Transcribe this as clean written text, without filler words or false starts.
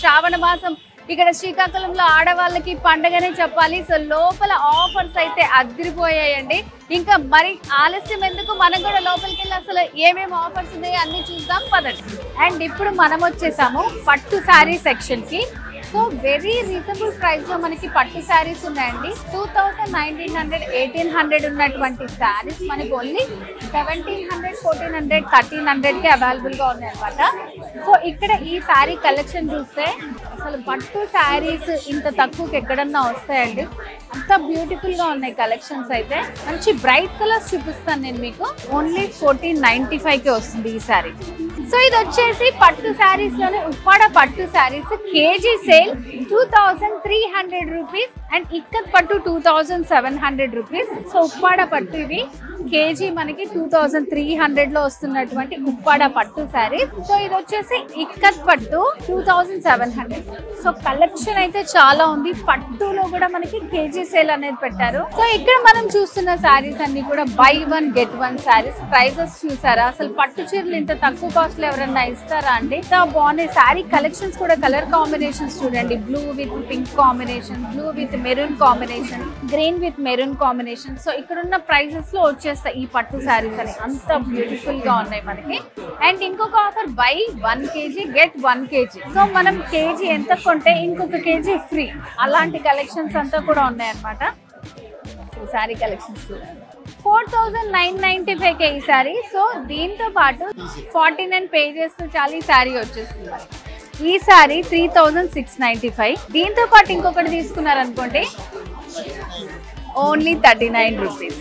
శ్రావణ మాసం ఇక్కడ శ్రీకాకుళంలో ఆడవాళ్ళకి పండగనే చెప్పాలి. సో లోపల ఆఫర్స్ అయితే అదిరిపోయాయండి. ఇంకా మరి ఆలస్యం ఎందుకు, మనం కూడా లోపలికి వెళ్ళి అసలు ఏమేమి ఆఫర్స్ ఉన్నాయో అన్ని చూద్దాం పదండి. అండ్ ఇప్పుడు మనం వచ్చేసాము పట్టు శారీ సెక్షన్ కి. సో వెరీ రీజనబుల్ ప్రైస్ లో మనకి పట్టు శారీస్ ఉన్నాయండి. 2000, 1900, 1800 ఉన్నటువంటి శారీస్ మనకి ఓన్లీ 1700, 1400, 1300 కి అవైలబుల్ గా ఉన్నాయి అనమాట. సో ఇక్కడ ఈ శారీ కలెక్షన్ చూస్తే అసలు పట్టు శారీస్ ఇంత తక్కువకి ఎక్కడన్నా వస్తాయండి. అంత బ్యూటిఫుల్ గా ఉన్నాయి కలెక్షన్స్. అయితే మంచి బ్రైట్ కలర్స్ చూపిస్తాను నేను మీకు. ఓన్లీ 1495 కి వస్తుంది ఈ శారీ. సో ఇది వచ్చేసి పట్టు శారీస్ లోనే ఉప్పాడ పట్టు saris. KG sale 2300 rupees and ikat పట్టు 2700 రూపీస్. సో ఉప్పాడ పట్టు ఇవి కేజీ మనకి 2300 లో వస్తున్నటువంటి ఉప్పాడ పట్టు శారీస్. సో ఇది వచ్చేసి ఇక్కత్ పట్టు 2700. సో కలెక్షన్ అయితే చాలా ఉంది. పట్టులో కూడా మనకి కేజీ సేల్ అనేది పెట్టారు. సో ఇక్కడ మనం చూస్తున్న శారీస్ అన్ని కూడా buy one get one saris. Prices చూసారా, అసలు పట్టు చీరలు ఇంత తక్కువ కాస్ట్ లో ఎవరన్నా ఇస్తారా అండి? ఇంత బాగున్నాయి శారీ కలెక్షన్స్ కూడా. కలర్ కాంబినేషన్స్ చూడండి, blue with pink combination, blue with maroon combination, green with maroon combination. So ఇక్కడ ఉన్న ప్రైజెస్ లో వచ్చేస్తాయి ఈ పట్టు శారీస్ అని. అంత బ్యూటిఫుల్ గా ఉన్నాయి మనకి. అండ్ ఇంకొక offer buy 1 kg get 1 kg. So మనం కేజీ ఎంత కొంటే ఇంకొక కేజీ ఫ్రీ. అలాంటి కలెక్షన్స్ అంతా కూడా ఉన్నాయి అన్నమాట. శారీ కలెక్షన్స్ 4995 ఈ శారీ. సో దీంతో పాటు 49 పేజెస్ చాలా ఈ శారీ వచ్చేస్తుంది. ఈ శారీ 3695. దీంతో పాటు ఇంకొకటి తీసుకున్నారనుకోండి ఓన్లీ 39 రూపీస్.